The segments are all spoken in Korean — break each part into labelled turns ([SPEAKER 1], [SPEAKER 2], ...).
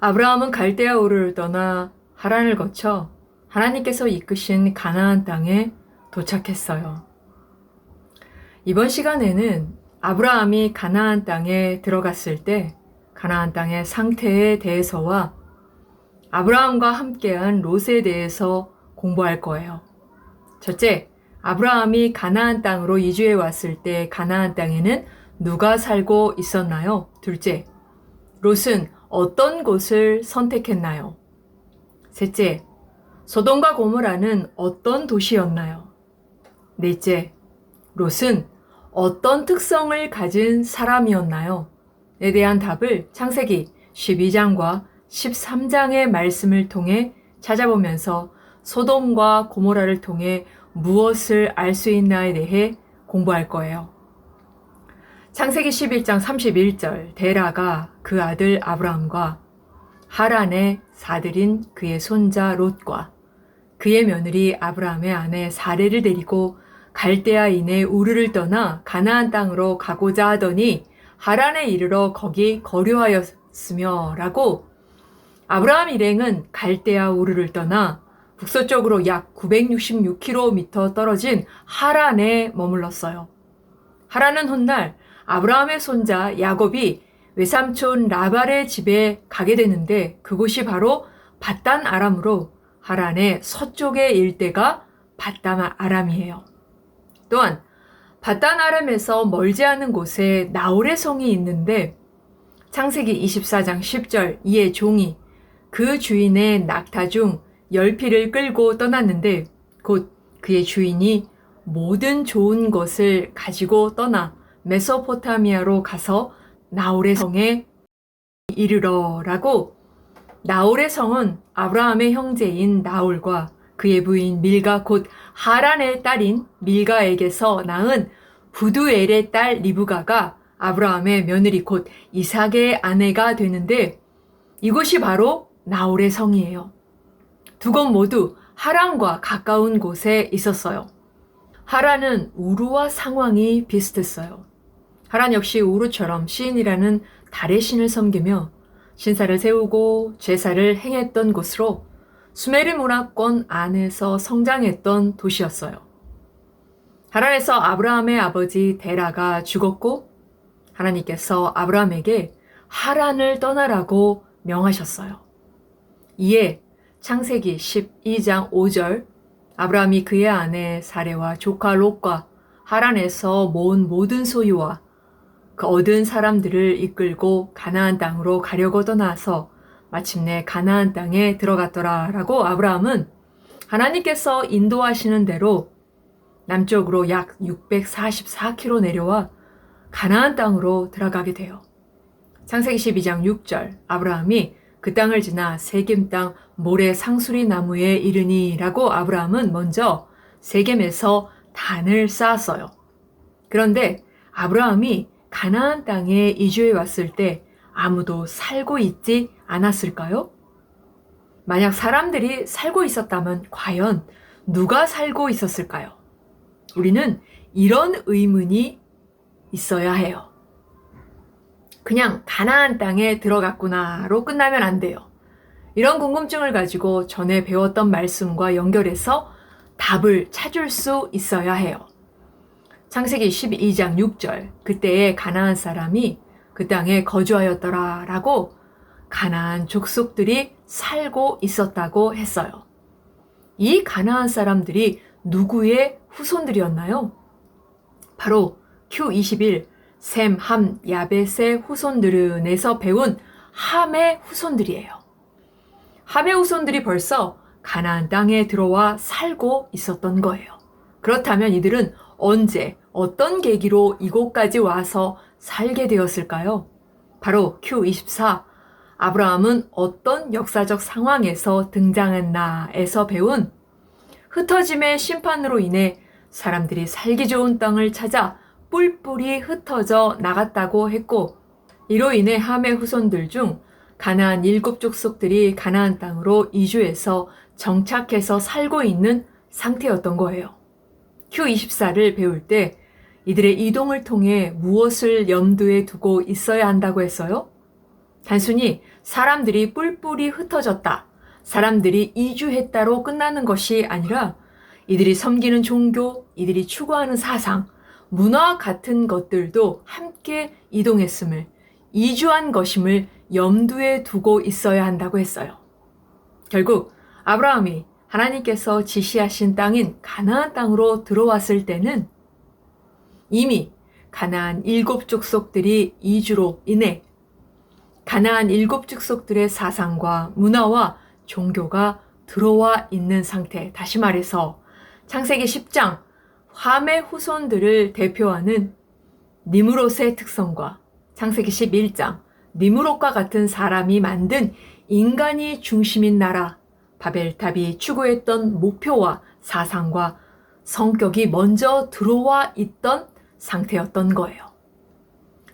[SPEAKER 1] 아브라함은 갈대아 우르를 떠나 하란을 거쳐 하나님께서 이끄신 가나안 땅에 도착했어요. 이번 시간에는 아브라함이 가나안 땅에 들어갔을 때 가나안 땅의 상태에 대해서와 아브라함과 함께한 롯에 대해서 공부할 거예요. 첫째, 아브라함이 가나안 땅으로 이주해 왔을 때 가나안 땅에는 누가 살고 있었나요? 둘째, 롯은 어떤 곳을 선택했나요? 셋째, 소돔과 고모라는 어떤 도시였나요? 넷째, 롯은 어떤 특성을 가진 사람이었나요? 에 대한 답을 창세기 12장과 13장의 말씀을 통해 찾아보면서 소돔과 고모라를 통해 무엇을 알 수 있나에 대해 공부할 거예요. 창세기 11장 31절 데라가 그 아들 아브라함과 하란의 사들인 그의 손자 롯과 그의 며느리 아브라함의 아내 사레를 데리고 갈대아인의 우르를 떠나 가나안 땅으로 가고자 하더니 하란에 이르러 거기 거류하였으며 라고 아브라함 일행은 갈대아 우르를 떠나 북서쪽으로 약 966km 떨어진 하란에 머물렀어요. 하란은 훗날 아브라함의 손자 야곱이 외삼촌 라발의 집에 가게 되는데 그곳이 바로 밧단 아람으로 하란의 서쪽의 일대가 밧단 아람이에요. 또한 밧단 아람에서 멀지 않은 곳에 나홀의 성이 있는데 창세기 24장 10절 이에 종이 그 주인의 낙타 중 10匹를 끌고 떠났는데 곧 그의 주인이 모든 좋은 것을 가지고 떠나 메소포타미아로 가서 나홀의 성에 이르러라고 나홀의 성은 아브라함의 형제인 나홀과 그의 부인 밀가 곧 하란의 딸인 밀가에게서 낳은 부두엘의 딸 리브가가 아브라함의 며느리 곧 이삭의 아내가 되는데 이곳이 바로 나홀의 성이에요. 두 곳 모두 하란과 가까운 곳에 있었어요. 하란은 우루와 상황이 비슷했어요. 하란 역시 우루처럼 시인이라는 달의 신을 섬기며 신사를 세우고 제사를 행했던 곳으로 수메르 문화권 안에서 성장했던 도시였어요. 하란에서 아브라함의 아버지 데라가 죽었고 하나님께서 아브라함에게 하란을 떠나라고 명하셨어요. 이에 창세기 12장 5절 아브라함이 그의 아내 사레와 조카 롯과 하란에서 모은 모든 소유와 그 얻은 사람들을 이끌고 가나안 땅으로 가려고 떠나서 마침내 가나안 땅에 들어갔더라라고 아브라함은 하나님께서 인도하시는 대로 남쪽으로 약 644km 내려와 가나안 땅으로 들어가게 돼요. 창세기 12장 6절 아브라함이 그 땅을 지나 세겜 땅 모래 상수리 나무에 이르니라고 아브라함은 먼저 세겜에서 단을 쌓았어요. 그런데 아브라함이 가나안 땅에 이주해 왔을 때 아무도 살고 있지 않았을까요? 만약 사람들이 살고 있었다면 과연 누가 살고 있었을까요? 우리는 이런 의문이 있어야 해요. 그냥 가나안 땅에 들어갔구나로 끝나면 안 돼요. 이런 궁금증을 가지고 전에 배웠던 말씀과 연결해서 답을 찾을 수 있어야 해요. 창세기 12장 6절 그때에 가나안 사람이 그 땅에 거주하였더라 라고 가나안 족속들이 살고 있었다고 했어요. 이 가나안 사람들이 누구의 후손들이었나요? 바로 Q21 셈, 함, 야벳의 후손들은에서 배운 함의 후손들이에요. 함의 후손들이 벌써 가나안 땅에 들어와 살고 있었던 거예요. 그렇다면 이들은 언제 어떤 계기로 이곳까지 와서 살게 되었을까요? 바로 Q24 아브라함은 어떤 역사적 상황에서 등장했나에서 배운 흩어짐의 심판으로 인해 사람들이 살기 좋은 땅을 찾아 뿔뿔이 흩어져 나갔다고 했고 이로 인해 함의 후손들 중 가나안 7족속들이 가나안 땅으로 이주해서 정착해서 살고 있는 상태였던 거예요. Q24를 배울 때 이들의 이동을 통해 무엇을 염두에 두고 있어야 한다고 했어요? 단순히 사람들이 뿔뿔이 흩어졌다, 사람들이 이주했다로 끝나는 것이 아니라 이들이 섬기는 종교, 이들이 추구하는 사상, 문화 같은 것들도 함께 이동했음을, 이주한 것임을 염두에 두고 있어야 한다고 했어요. 결국 아브라함이 하나님께서 지시하신 땅인 가나안 땅으로 들어왔을 때는 이미 가나안 7족속들이 이주로 인해 가나안 7족속들의 사상과 문화와 종교가 들어와 있는 상태, 다시 말해서 창세기 10장 함의 후손들을 대표하는 니므롯의 특성과 창세기 11장 니므롯과 같은 사람이 만든 인간이 중심인 나라 바벨탑이 추구했던 목표와 사상과 성격이 먼저 들어와 있던 상태였던 거예요.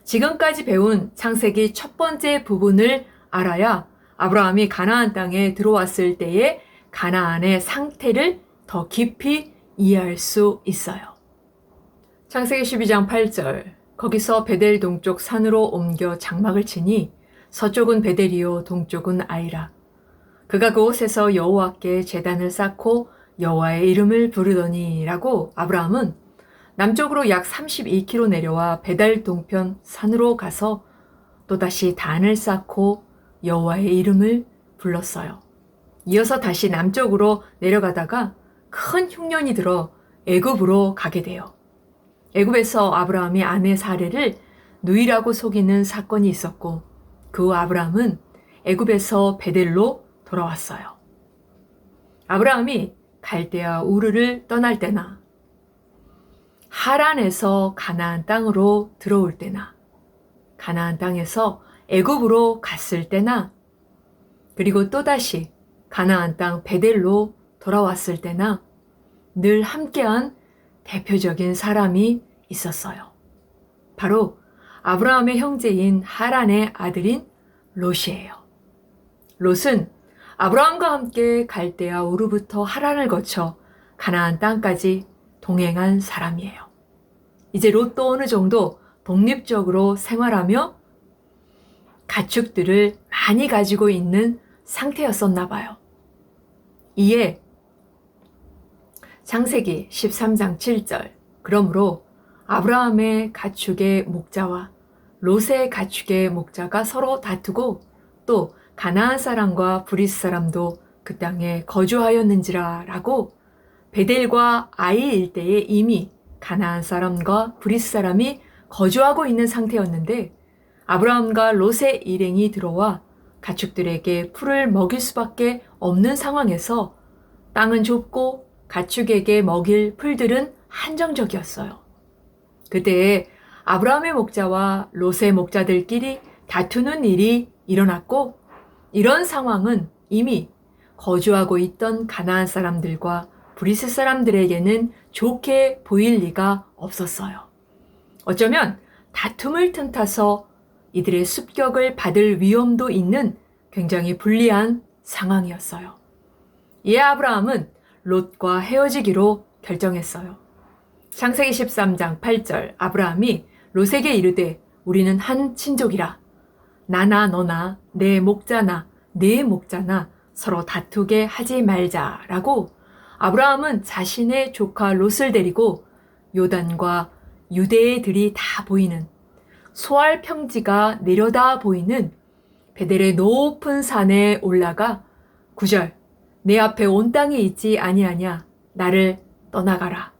[SPEAKER 1] 지금까지 배운 창세기 첫 번째 부분을 알아야 아브라함이 가나안 땅에 들어왔을 때의 가나안의 상태를 더 깊이 이해할 수 있어요. 창세기 12장 8절, 거기서 베델 동쪽 산으로 옮겨 장막을 치니 서쪽은 베델이요 동쪽은 아이라. 그가 그곳에서 여호와께 제단을 쌓고 여호와의 이름을 부르더니 라고 아브라함은 남쪽으로 약 32km 내려와 베델 동편 산으로 가서 또다시 단을 쌓고 여호와의 이름을 불렀어요. 이어서 다시 남쪽으로 내려가다가 큰 흉년이 들어 애굽으로 가게 돼요. 애굽에서 아브라함이 아내 사레를 누이라고 속이는 사건이 있었고 그 후 아브라함은 애굽에서 베델로 돌아왔어요. 아브라함이 갈대아 우르를 떠날 때나 하란에서 가나안 땅으로 들어올 때나 가나안 땅에서 애굽으로 갔을 때나 그리고 또다시 가나안 땅 베델로 돌아왔을 때나 늘 함께한 대표적인 사람이 있었어요. 바로 아브라함의 형제인 하란의 아들인 롯이에요. 롯은 아브라함과 함께 갈대아 우르부터 하란을 거쳐 가나안 땅까지 동행한 사람이에요. 이제 롯도 어느 정도 독립적으로 생활하며 가축들을 많이 가지고 있는 상태였었나 봐요. 이에 창세기 13장 7절, 그러므로 아브라함의 가축의 목자와 롯의 가축의 목자가 서로 다투고 또 가나안 사람과 브리스 사람도 그 땅에 거주하였는지라 라고 베델과 아이 일대에 이미 가나안 사람과 브리스 사람이 거주하고 있는 상태였는데 아브라함과 롯의 일행이 들어와 가축들에게 풀을 먹일 수밖에 없는 상황에서 땅은 좁고 가축에게 먹일 풀들은 한정적이었어요. 그때 아브라함의 목자와 롯의 목자들끼리 다투는 일이 일어났고 이런 상황은 이미 거주하고 있던 가나안 사람들과 브리스 사람들에게는 좋게 보일 리가 없었어요. 어쩌면 다툼을 틈타서 이들의 습격을 받을 위험도 있는 굉장히 불리한 상황이었어요. 이에 아브라함은 롯과 헤어지기로 결정했어요. 창세기 13장 8절, 아브라함이 롯에게 이르되 우리는 한 친족이라. 나나 너나 내 목자나 내 목자나 서로 다투게 하지 말자라고 아브라함은 자신의 조카 롯을 데리고 요단과 유대의 들이 다 보이는 소알 평지가 내려다 보이는 베델의 높은 산에 올라가 9절, 내 앞에 온 땅이 있지 아니하냐, 나를 떠나가라.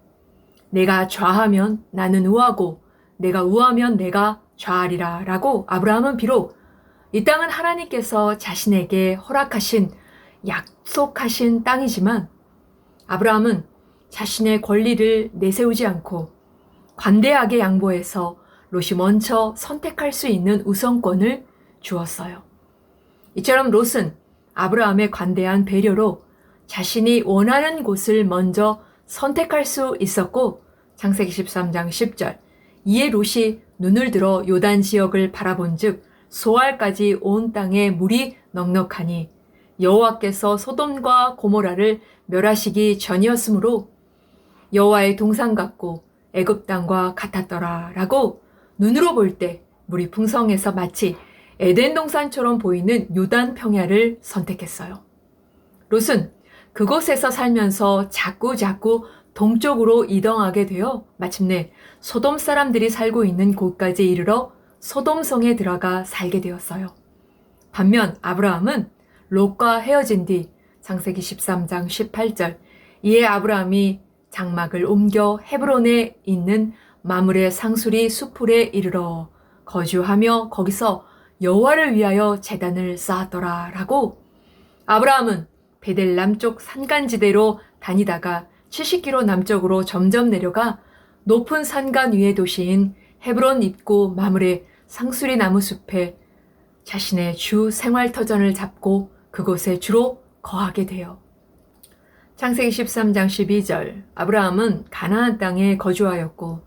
[SPEAKER 1] 내가 좌하면 나는 우하고 내가 우하면 내가 좌하리라 라고 아브라함은 비록 이 땅은 하나님께서 자신에게 허락하신 약속하신 땅이지만 아브라함은 자신의 권리를 내세우지 않고 관대하게 양보해서 롯이 먼저 선택할 수 있는 우선권을 주었어요. 이처럼 롯은 아브라함의 관대한 배려로 자신이 원하는 곳을 먼저 선택할 수 있었고 창세기 13장 10절, 이에 롯이 눈을 들어 요단 지역을 바라본즉 소알까지 온 땅에 물이 넉넉하니 여호와께서 소돔과 고모라를 멸하시기 전이었으므로 여호와의 동산 같고 애굽 땅과 같았더라 라고 눈으로 볼 때 물이 풍성해서 마치 에덴 동산처럼 보이는 요단 평야를 선택했어요. 롯은 그곳에서 살면서 자꾸 동쪽으로 이동하게 되어 마침내 소돔 사람들이 살고 있는 곳까지 이르러 소돔성에 들어가 살게 되었어요. 반면 아브라함은 롯과 헤어진 뒤 창세기 13장 18절 이에 아브라함이 장막을 옮겨 헤브론에 있는 마므레 상수리 수풀에 이르러 거주하며 거기서 여호와를 위하여 제단을 쌓았더라 라고 아브라함은 베델 남쪽 산간지대로 다니다가 70km 남쪽으로 점점 내려가 높은 산간 위의 도시인 헤브론 입구 마므레 상수리 나무 숲에 자신의 주 생활터전을 잡고 그곳에 주로 거하게 돼요. 창세기 13장 12절 아브라함은 가나안 땅에 거주하였고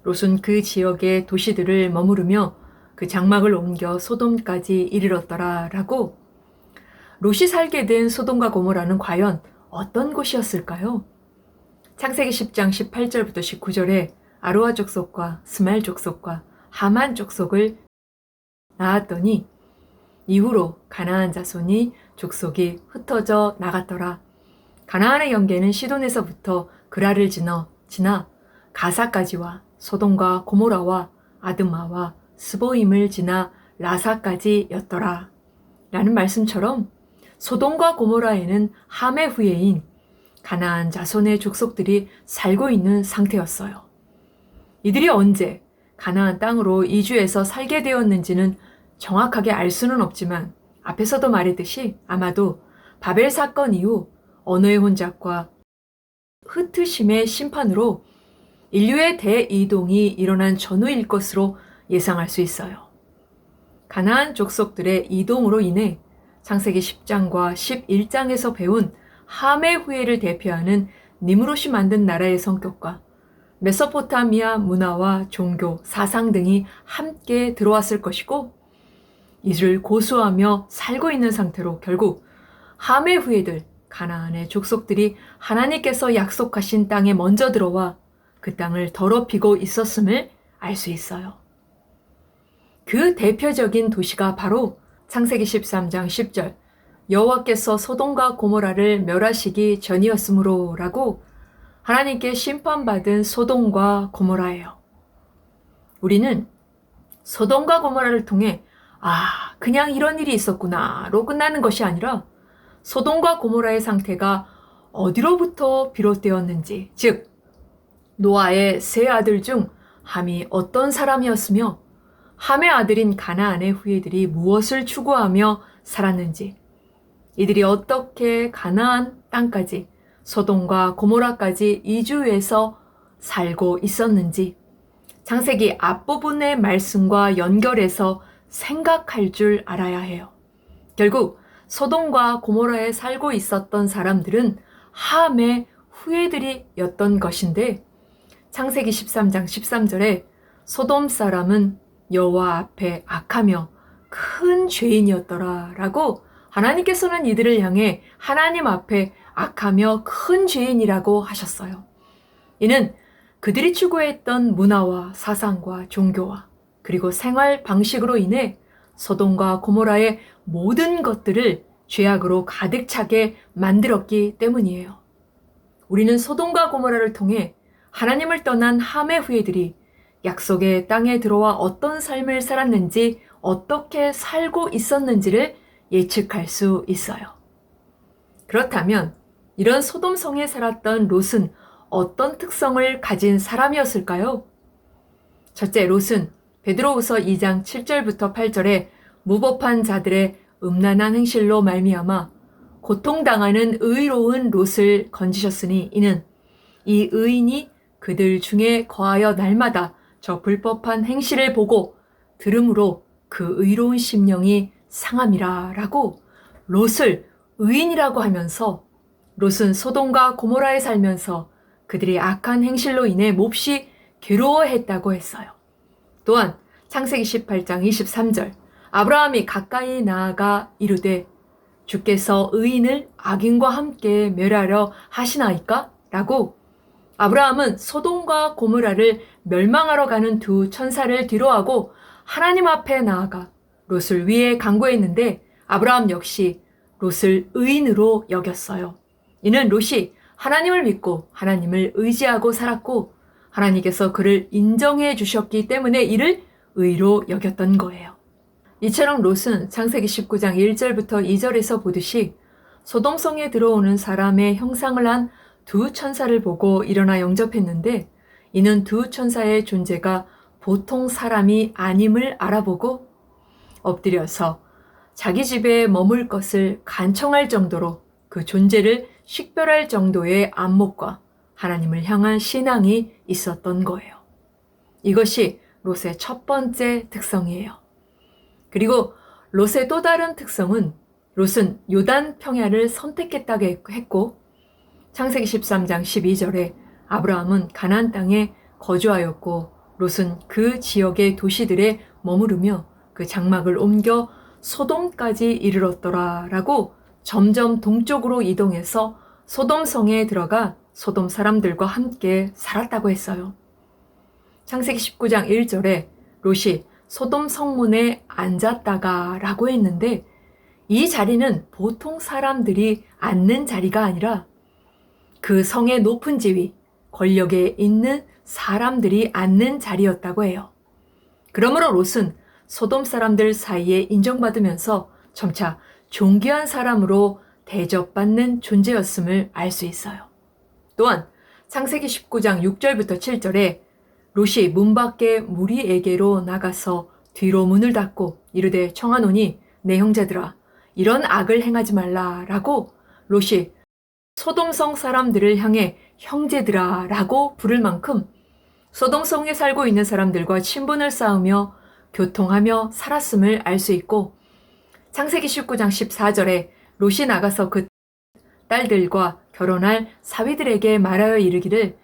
[SPEAKER 1] 롯은 그 지역의 도시들을 머무르며 그 장막을 옮겨 소돔까지 이르렀더라 라고 롯이 살게 된 소돔과 고모라는 과연 어떤 곳이었을까요? 창세기 10장 18절부터 19절에 아로아 족속과 스말 족속과 하만 족속을 낳았더니 이후로 가나안 자손이 족속이 흩어져 나갔더라. 가나안의 경계는 시돈에서부터 그라를 지나 가사까지와 소돔과 고모라와 아드마와 스보임을 지나 라사까지였더라. 라는 말씀처럼 소돔과 고모라에는 함의 후예인 가나안 자손의 족속들이 살고 있는 상태였어요. 이들이 언제 가나안 땅으로 이주해서 살게 되었는지는 정확하게 알 수는 없지만 앞에서도 말했듯이 아마도 바벨 사건 이후 언어의 혼잡과 흩으심의 심판으로 인류의 대이동이 일어난 전후일 것으로 예상할 수 있어요. 가나안 족속들의 이동으로 인해 창세기 10장과 11장에서 배운 함의 후예를 대표하는 니므롯이 만든 나라의 성격과 메소포타미아 문화와 종교, 사상 등이 함께 들어왔을 것이고 이를 고수하며 살고 있는 상태로 결국 함의 후예들, 가나안의 족속들이 하나님께서 약속하신 땅에 먼저 들어와 그 땅을 더럽히고 있었음을 알 수 있어요. 그 대표적인 도시가 바로 창세기 13장 10절 여호와께서 소돔과 고모라를 멸하시기 전이었으므로 라고 하나님께 심판받은 소돔과 고모라예요. 우리는 소돔과 고모라를 통해 그냥 이런 일이 있었구나로 끝나는 것이 아니라 소돔과 고모라의 상태가 어디로부터 비롯되었는지, 즉 노아의 세 아들 중 함이 어떤 사람이었으며 함의 아들인 가나안의 후예들이 무엇을 추구하며 살았는지, 이들이 어떻게 가나안 땅까지 소돔과 고모라까지 이주해서 살고 있었는지 창세기 앞부분의 말씀과 연결해서 생각할 줄 알아야 해요. 결국 소돔과 고모라에 살고 있었던 사람들은 함의 후예들이었던 것인데 창세기 13장 13절에 소돔 사람은 여호와 앞에 악하며 큰 죄인이었더라 라고 하나님께서는 이들을 향해 하나님 앞에 악하며 큰 죄인이라고 하셨어요. 이는 그들이 추구했던 문화와 사상과 종교와 그리고 생활 방식으로 인해 소돔과 고모라의 모든 것들을 죄악으로 가득 차게 만들었기 때문이에요. 우리는 소돔과 고모라를 통해 하나님을 떠난 함의 후예들이 약속의 땅에 들어와 어떤 삶을 살았는지 어떻게 살고 있었는지를 예측할 수 있어요. 그렇다면 이런 소돔성에 살았던 롯은 어떤 특성을 가진 사람이었을까요? 첫째, 롯은 베드로후서 2장 7절부터 8절에 무법한 자들의 음란한 행실로 말미암아 고통당하는 의로운 롯을 건지셨으니 이는 이 의인이 그들 중에 거하여 날마다 저 불법한 행실을 보고 들음으로 그 의로운 심령이 상함이라 라고 롯을 의인이라고 하면서 롯은 소돔과 고모라에 살면서 그들이 악한 행실로 인해 몹시 괴로워했다고 했어요. 또한 창세기 18장 23절 아브라함이 가까이 나아가 이르되 주께서 의인을 악인과 함께 멸하려 하시나이까? 라고 아브라함은 소돔과 고모라를 멸망하러 가는 두 천사를 뒤로하고 하나님 앞에 나아가 롯을 위해 강구했는데 아브라함 역시 롯을 의인으로 여겼어요. 이는 롯이 하나님을 믿고 하나님을 의지하고 살았고 하나님께서 그를 인정해 주셨기 때문에 이를 의로 여겼던 거예요. 이처럼 롯은 창세기 19장 1절부터 2절에서 보듯이 소돔성에 들어오는 사람의 형상을 한 두 천사를 보고 일어나 영접했는데 이는 두 천사의 존재가 보통 사람이 아님을 알아보고 엎드려서 자기 집에 머물 것을 간청할 정도로 그 존재를 식별할 정도의 안목과 하나님을 향한 신앙이 있었던 거예요. 이것이 롯의 첫 번째 특성이에요. 그리고 롯의 또 다른 특성은 롯은 요단 평야를 선택했다고 했고 창세기 13장 12절에 아브라함은 가나안 땅에 거주하였고 롯은 그 지역의 도시들에 머무르며 그 장막을 옮겨 소돔까지 이르렀더라라고 점점 동쪽으로 이동해서 소돔성에 들어가 소돔 사람들과 함께 살았다고 했어요. 창세기 19장 1절에 롯이 소돔 성문에 앉았다가 라고 했는데 이 자리는 보통 사람들이 앉는 자리가 아니라 그 성의 높은 지위, 권력에 있는 사람들이 앉는 자리였다고 해요. 그러므로 롯은 소돔 사람들 사이에 인정받으면서 점차 존귀한 사람으로 대접받는 존재였음을 알 수 있어요. 또한 창세기 19장 6절부터 7절에 롯이 문 밖에 무리에게로 나가서 뒤로 문을 닫고 이르되 청하노니 내 형제들아 이런 악을 행하지 말라라고 롯이 소돔성 사람들을 향해 형제들아 라고 부를 만큼 소돔성에 살고 있는 사람들과 친분을 쌓으며 교통하며 살았음을 알 수 있고 창세기 19장 14절에 롯이 나가서 그 딸들과 결혼할 사위들에게 말하여 이르기를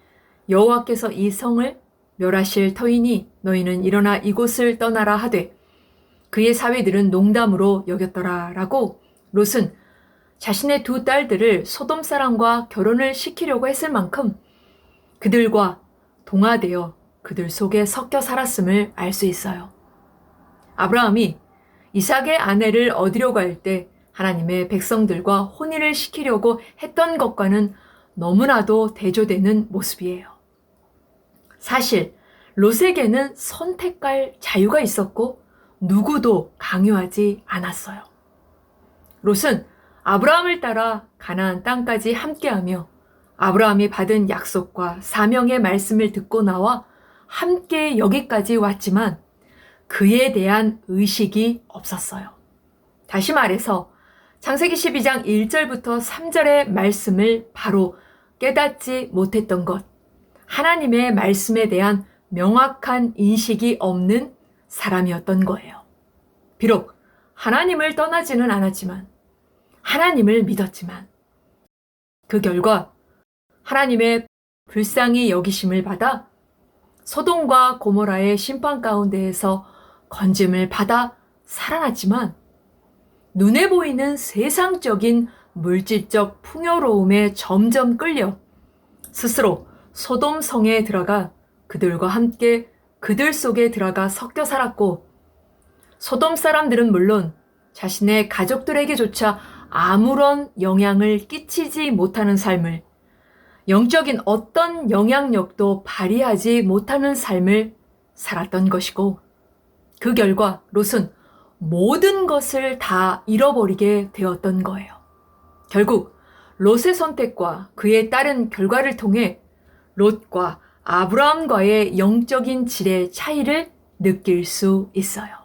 [SPEAKER 1] 여호와께서 이 성을 멸하실 터이니 너희는 일어나 이곳을 떠나라 하되 그의 사위들은 농담으로 여겼더라 라고 롯은 자신의 두 딸들을 소돔 사람과 결혼을 시키려고 했을 만큼 그들과 동화되어 그들 속에 섞여 살았음을 알 수 있어요. 아브라함이 이삭의 아내를 얻으려고 할 때 하나님의 백성들과 혼인을 시키려고 했던 것과는 너무나도 대조되는 모습이에요. 사실 롯에게는 선택할 자유가 있었고 누구도 강요하지 않았어요. 롯은 아브라함을 따라 가나안 땅까지 함께하며 아브라함이 받은 약속과 사명의 말씀을 듣고 나와 함께 여기까지 왔지만 그에 대한 의식이 없었어요. 다시 말해서 창세기 12장 1절부터 3절의 말씀을 바로 깨닫지 못했던 것, 하나님의 말씀에 대한 명확한 인식이 없는 사람이었던 거예요. 비록 하나님을 떠나지는 않았지만 하나님을 믿었지만 그 결과 하나님의 불쌍히 여기심을 받아 소돔과 고모라의 심판 가운데에서 건짐을 받아 살아났지만 눈에 보이는 세상적인 물질적 풍요로움에 점점 끌려 스스로 소돔 성에 들어가 그들과 함께 그들 속에 들어가 섞여 살았고 소돔 사람들은 물론 자신의 가족들에게조차 아무런 영향을 끼치지 못하는 삶을, 영적인 어떤 영향력도 발휘하지 못하는 삶을 살았던 것이고 그 결과 롯은 모든 것을 다 잃어버리게 되었던 거예요. 결국 롯의 선택과 그에 따른 결과를 통해 롯과 아브라함과의 영적인 질의 차이를 느낄 수 있어요.